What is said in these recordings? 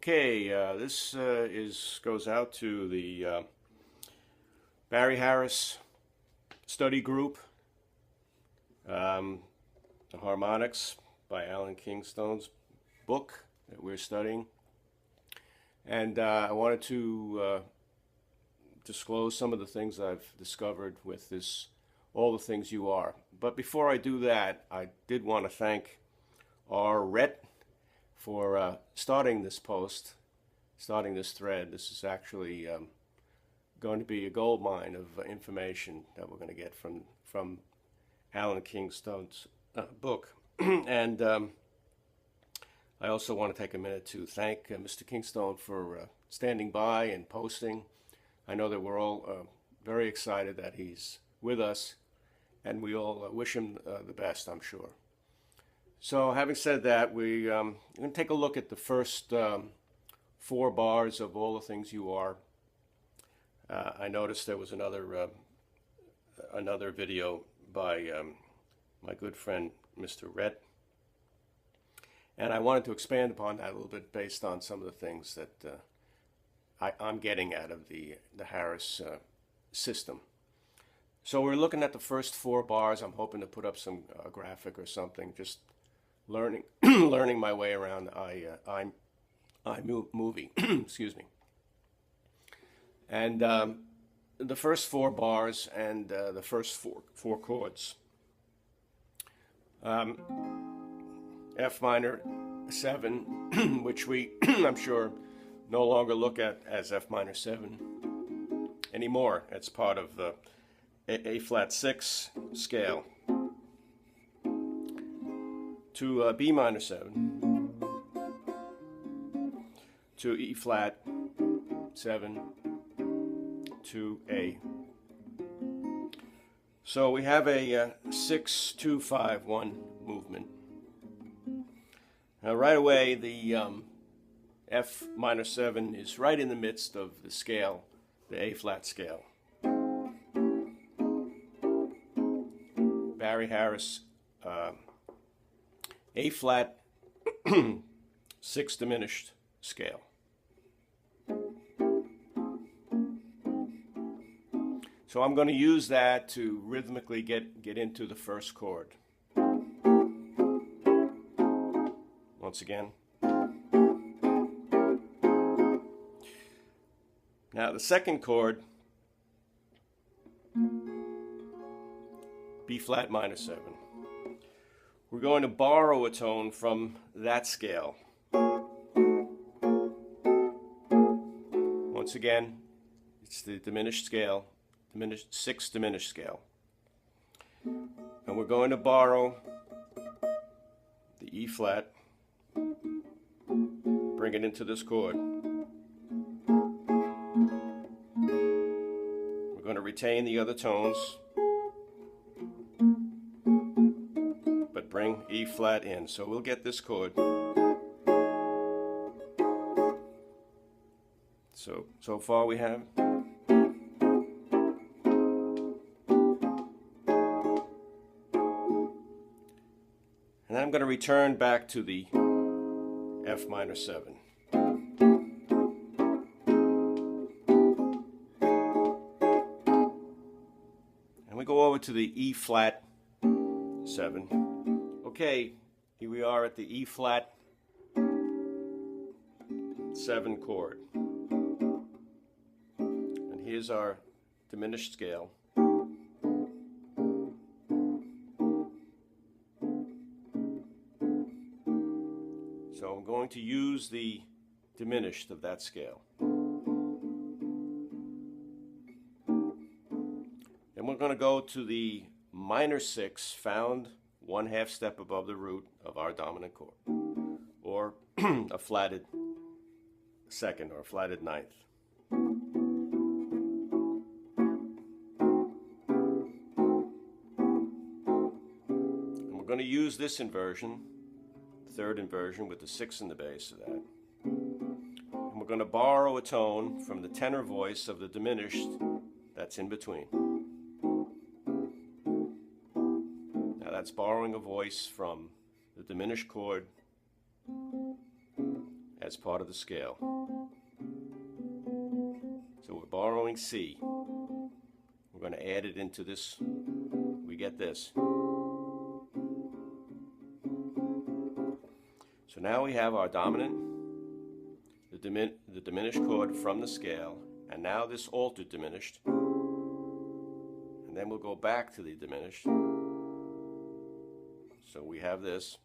Okay, this goes out to the Barry Harris study group, the Harmonics by Alan Kingstone's book that we're studying. And I wanted to disclose some of the things I've discovered with this, All the Things You Are. But before I do that, I did want to thank our Rhett for starting this post, starting this thread. This is actually going to be a gold mine of information that we're going to get from Alan Kingstone's book. And I also want to take a minute to thank Mr. Kingstone for standing by and posting. I know that we're all very excited that he's with us, and we all wish him the best, I'm sure. So having said that, we're going to take a look at the first 4 bars of All the Things You Are. I noticed there was another video by my good friend Mr. Rhett, and I wanted to expand upon that a little bit based on some of the things that I'm getting out of the Harris system. So we're looking at the first 4 bars. I'm hoping to put up some graphic or something, just learning learning my way around iMovie. Excuse me. And the first 4 bars and the first four chords. F minor 7, which we I'm sure no longer look at as F minor 7 anymore. It's part of the A flat 6 scale, to B minor 7, to E flat 7, to A. So we have a 6-2-5-1 movement. Now right away, the F minor 7 is right in the midst of the scale, the A flat scale. Barry Harris, A flat 6 diminished scale. So I'm going to use that to rhythmically get into the first chord. Once again. Now the second chord, B flat minor 7. We're going to borrow a tone from that scale. Once again, it's the diminished scale, 6 diminished scale. And we're going to borrow the E flat, bring it into this chord. We're going to retain the other tones, but bring E flat in. So we'll get this chord. So far we have. And then I'm going to return back to the F minor 7. And we go over to the E flat 7. Okay, here we are at the E flat 7 chord. And here's our diminished scale. So I'm going to use the diminished of that scale. Then we're going to go to the minor 6 found 1/2 step above the root of our dominant chord, or a flatted 2nd or a flatted 9th. And we're going to use this inversion, 3rd inversion, with the 6 in the base of that. And we're going to borrow a tone from the tenor voice of the diminished that's in between. Now that's borrowing a voice from the diminished chord as part of the scale. So we're borrowing C. We're going to add it into this. We get this. So now we have our dominant, the diminished chord from the scale, and now this altered diminished. And then we'll go back to the diminished. So we have this.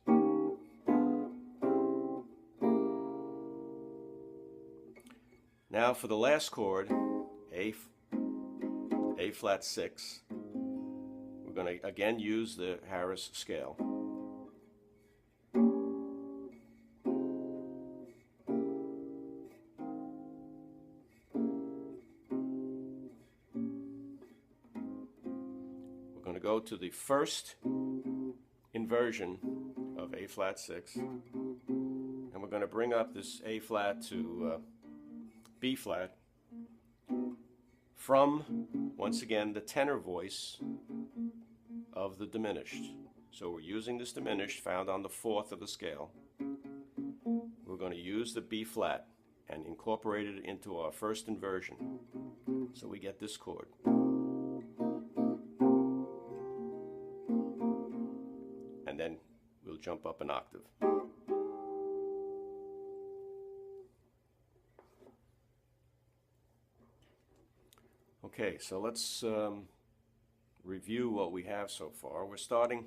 Now for the last chord, A flat 6, we're going to again use the Harris scale. We're going to go to the first inversion of A flat 6, and we're going to bring up this A flat to B flat from, once again, the tenor voice of the diminished. So we're using this diminished found on the 4th of the scale. We're going to use the B flat and incorporate it into our first inversion. So we get this chord. And then we'll jump up an octave. Okay, so let's review what we have so far. We're starting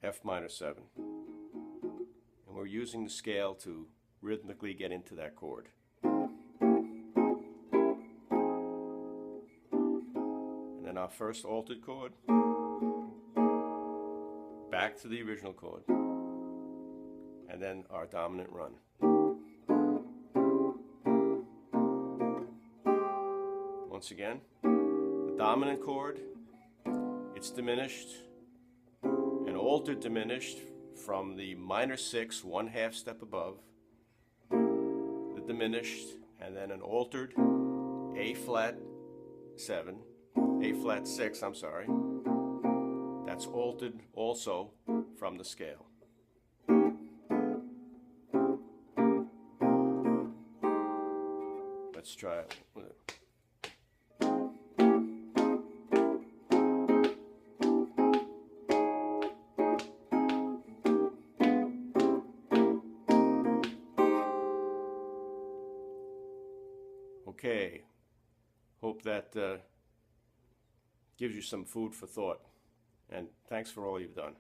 F minor 7, and we're using the scale to rhythmically get into that chord. And then our first altered chord, back to the original chord, and then our dominant run. Once again, the dominant chord, it's diminished, an altered diminished from the minor 6, 1/2 step above, the diminished, and then an altered A flat 7, A flat 6, I'm sorry, that's altered also from the scale. Let's try it. Okay, hope that gives you some food for thought, and thanks for all you've done.